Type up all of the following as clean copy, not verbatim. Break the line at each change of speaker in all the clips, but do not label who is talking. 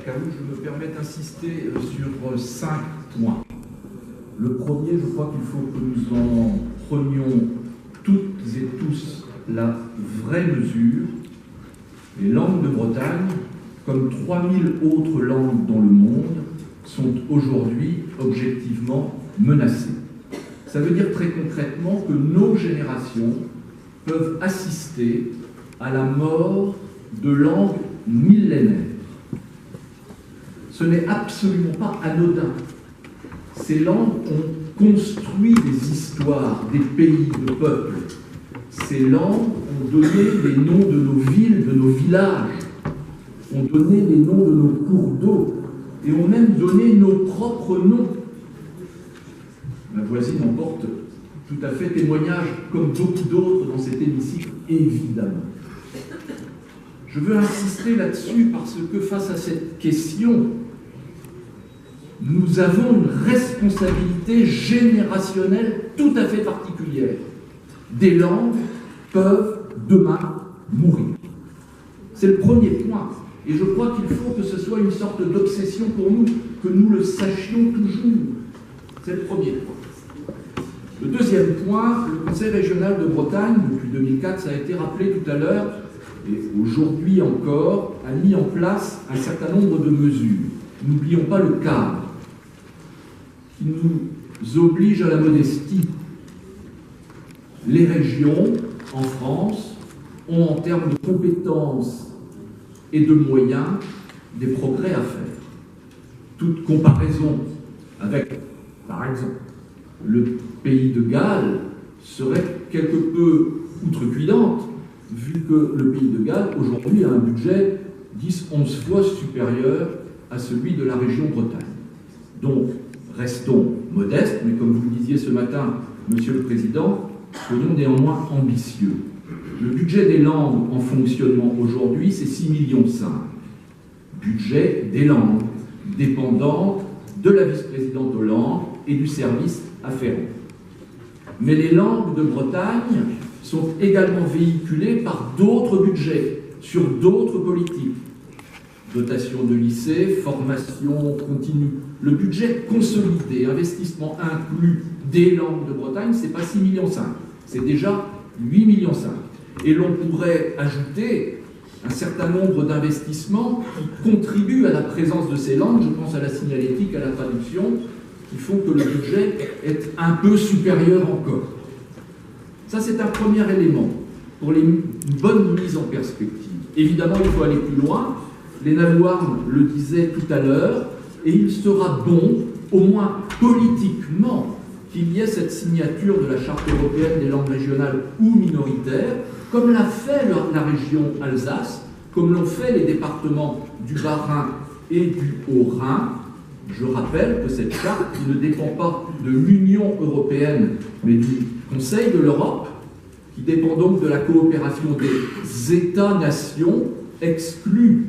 Car je me permets d'insister sur 5 points. Le premier, je crois qu'il faut que nous en prenions toutes et tous la vraie mesure. Les langues de Bretagne, comme 3000 autres langues dans le monde, sont aujourd'hui objectivement menacées. Ça veut dire très concrètement que nos générations peuvent assister à la mort de langues millénaires. Ce n'est absolument pas anodin. Ces langues ont construit des histoires, des pays, de peuples. Ces langues ont donné les noms de nos villes, de nos villages, ont donné les noms de nos cours d'eau et ont même donné nos propres noms. Ma voisine en porte tout à fait témoignage, comme beaucoup d'autres dans cet hémicycle, évidemment. Je veux insister là-dessus parce que face à cette question, nous avons une responsabilité générationnelle tout à fait particulière. Des langues peuvent demain mourir. C'est le premier point. Et je crois qu'il faut que ce soit une sorte d'obsession pour nous, que nous le sachions toujours. C'est le premier point. Le deuxième point, le Conseil régional de Bretagne, depuis 2004, ça a été rappelé tout à l'heure, et aujourd'hui encore, a mis en place un certain nombre de mesures. N'oublions pas le cadre qui nous oblige à la modestie. Les régions, en France, ont en termes de compétences et de moyens des progrès à faire. Toute comparaison avec, par exemple, le pays de Galles serait quelque peu outrecuidante, vu que le pays de Galles, aujourd'hui, a un budget 10-11 fois supérieur à celui de la région Bretagne. Donc, restons modestes, mais comme vous le disiez ce matin, Monsieur le Président, soyons néanmoins ambitieux. Le budget des langues en fonctionnement aujourd'hui, c'est 6,5 millions. Budget des langues, dépendant de la vice-présidente Hollande et du service afférent. Mais les langues de Bretagne sont également véhiculées par d'autres budgets, sur d'autres politiques. Dotation de lycée, formation continue. Le budget consolidé, investissement inclus des langues de Bretagne, ce n'est pas 6,5 millions, c'est déjà 8,5 millions. Et l'on pourrait ajouter un certain nombre d'investissements qui contribuent à la présence de ces langues, je pense à la signalétique, à la traduction, qui font que le budget est un peu supérieur encore. Ça, c'est un premier élément pour une bonne mise en perspective. Évidemment, il faut aller plus loin. Léna Louarn le disait tout à l'heure, et il sera bon, au moins politiquement, qu'il y ait cette signature de la Charte européenne des langues régionales ou minoritaires, comme l'a fait la région Alsace, comme l'ont fait les départements du Bas-Rhin et du Haut-Rhin. Je rappelle que cette charte, qui ne dépend pas de l'Union européenne, mais du Conseil de l'Europe, qui dépend donc de la coopération des États-nations, exclut,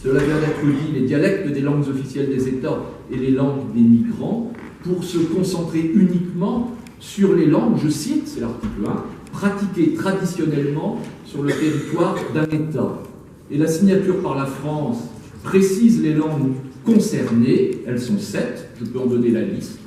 cela vient d'être dit, les dialectes des langues officielles des États et les langues des migrants, pour se concentrer uniquement sur les langues, je cite, c'est l'article 1, pratiquées traditionnellement sur le territoire d'un État. Et la signature par la France précise les langues concernées, elles sont 7, je peux en donner la liste: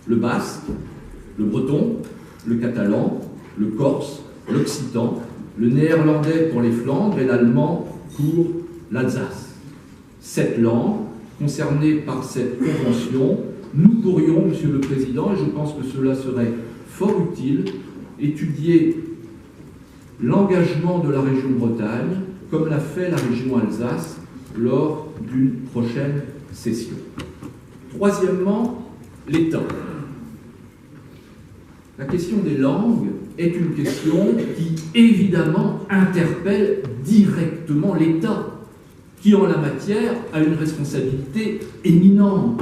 le basque, le breton, le catalan, le corse, l'occitan, le néerlandais pour les Flandres et l'allemand pour l'Alsace. 7 langues concernées par cette convention. Nous pourrions, Monsieur le Président, et je pense que cela serait fort utile, étudier l'engagement de la région Bretagne, comme l'a fait la région Alsace, lors d'une prochaine session. Troisièmement, l'État. La question des langues est une question qui, évidemment, interpelle directement l'État, qui, en la matière, a une responsabilité éminente.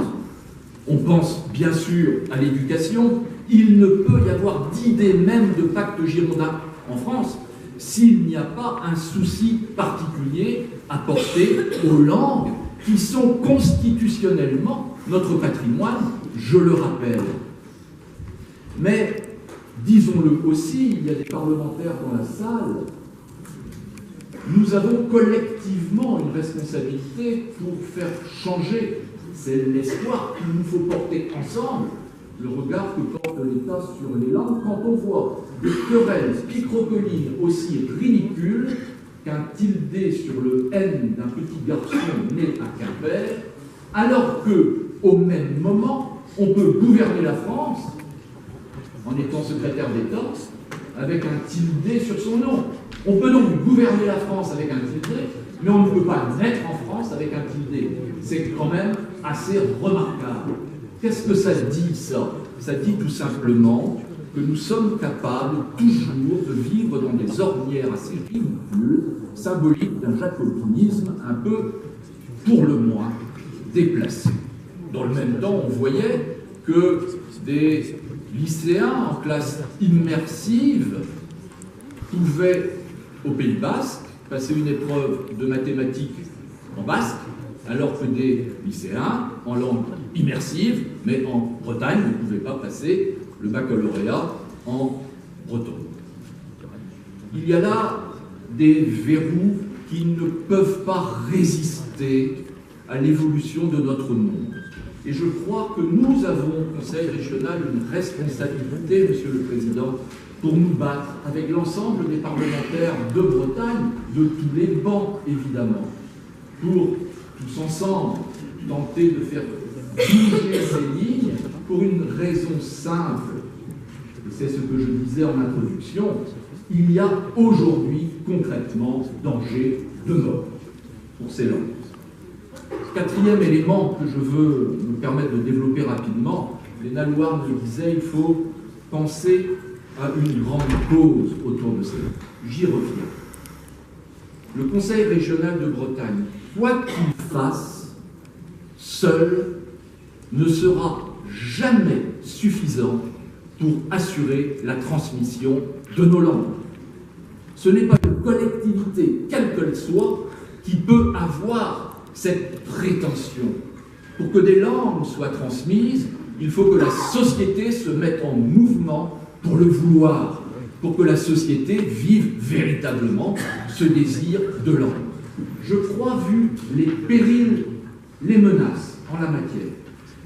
On pense bien sûr à l'éducation. Il ne peut y avoir d'idée même de pacte girondin en France s'il n'y a pas un souci particulier à porter aux langues qui sont constitutionnellement notre patrimoine, je le rappelle. Mais, disons-le aussi, il y a des parlementaires dans la salle nous avons collectivement une responsabilité pour faire changer. C'est l'espoir qu'il nous faut porter ensemble, le regard que porte l'État sur les langues quand on voit des querelles picrocholines aussi ridicules qu'un tilde sur le N d'un petit garçon né à Quimper, alors qu'au même moment, on peut gouverner la France en étant secrétaire d'État avec un tilde sur son nom. On peut donc gouverner la France avec un tilde, mais on ne peut pas naître en France avec un tilde. C'est quand même assez remarquable. Qu'est-ce que ça dit, ça? Ça dit tout simplement que nous sommes capables toujours de vivre dans des ornières assez ridicules, symboliques d'un jacobinisme un peu, pour le moins, déplacé. Dans le même temps, on voyait que des lycéens en classe immersive pouvaient, au Pays Basque, passer une épreuve de mathématiques en basque, alors que des lycéens en langue immersive, mais en Bretagne, ne pouvaient pas passer le baccalauréat en breton. Il y a là des verrous qui ne peuvent pas résister à l'évolution de notre monde. Et je crois que nous avons, au Conseil régional, une responsabilité, Monsieur le Président, pour nous battre avec l'ensemble des parlementaires de Bretagne, de tous les bancs, évidemment, pour tous ensemble tenter de faire bouger ces lignes pour une raison simple. Et c'est ce que je disais en introduction, il y a aujourd'hui concrètement danger de mort pour ces langues. Quatrième élément que je veux me permettre de développer rapidement, Léna Louarn me disait, il faut penser à une grande cause autour de ces langues. J'y reviens. Le Conseil régional de Bretagne, quoi qu'il fasse, seul ne sera jamais suffisant pour assurer la transmission de nos langues. Ce n'est pas une collectivité, quelle qu'elle soit, qui peut avoir cette prétention. Pour que des langues soient transmises, il faut que la société se mette en mouvement pour le vouloir, pour que la société vive véritablement ce désir de langue. Je crois, vu les périls, les menaces en la matière,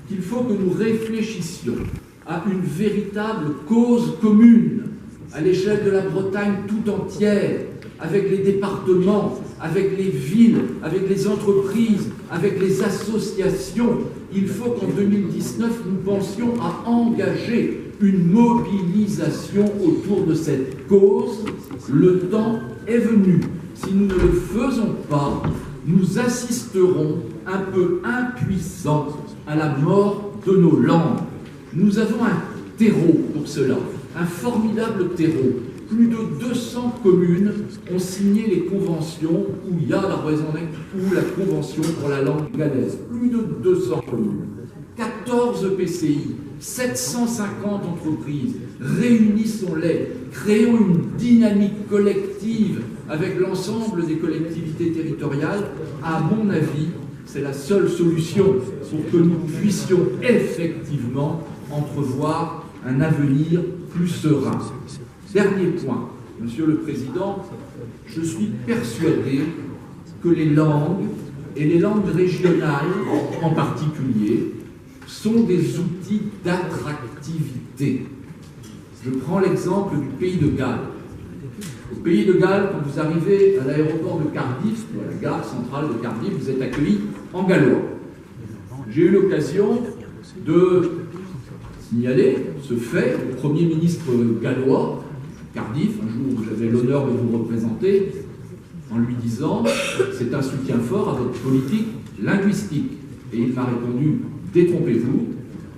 qu'il faut que nous réfléchissions à une véritable cause commune à l'échelle de la Bretagne tout entière, avec les départements, avec les villes, avec les entreprises, avec les associations. Il faut qu'en 2019, nous pensions à engager une mobilisation autour de cette cause. Le temps est venu. Si nous ne le faisons pas, nous assisterons un peu impuissants à la mort de nos langues. Nous avons un terreau pour cela, un formidable terreau. Plus de 200 communes ont signé les conventions où il y a la ou la convention pour la langue galaise. Plus de 200 communes, 14 PCI, 750 entreprises. Réunissons-les, créons une dynamique collective avec l'ensemble des collectivités territoriales. À mon avis, c'est la seule solution pour que nous puissions effectivement entrevoir un avenir plus serein. Dernier point, Monsieur le Président, je suis persuadé que les langues, et les langues régionales en particulier, sont des outils d'attractivité. Je prends l'exemple du Pays de Galles. Au Pays de Galles, quand vous arrivez à l'aéroport de Cardiff, à la gare centrale de Cardiff, vous êtes accueilli en gallois. J'ai eu l'occasion de signaler ce fait au Premier ministre gallois, Cardiff, un jour où j'avais l'honneur de vous représenter, en lui disant « c'est un soutien fort à votre politique linguistique ». Et il m'a répondu « détrompez-vous,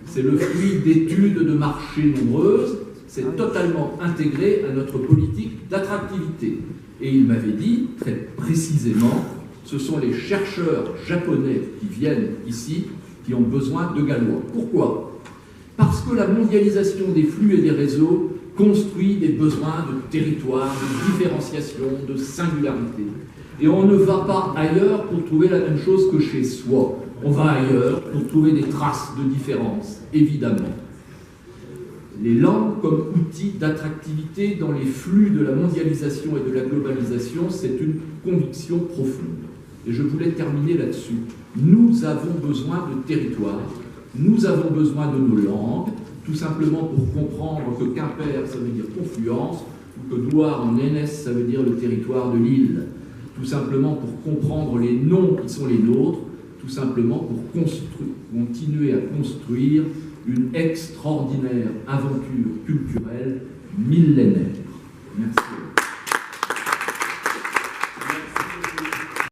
c'est le fruit d'études de marché nombreuses, c'est totalement intégré à notre politique d'attractivité ». Et il m'avait dit, très précisément, ce sont les chercheurs japonais qui viennent ici qui ont besoin de gallois. Pourquoi ? Parce que la mondialisation des flux et des réseaux construit des besoins de territoire, de différenciation, de singularité. Et on ne va pas ailleurs pour trouver la même chose que chez soi. On va ailleurs pour trouver des traces de différence, évidemment. les langues comme outil d'attractivité dans les flux de la mondialisation et de la globalisation, c'est une conviction profonde. Et je voulais terminer là-dessus. Nous avons besoin de territoire, nous avons besoin de nos langues, tout simplement pour comprendre que Quimper, ça veut dire confluence, ou que Douar en Aisne, ça veut dire le territoire de l'île. Tout simplement pour comprendre les noms qui sont les nôtres, tout simplement pour continuer à construire une extraordinaire aventure culturelle millénaire. Merci.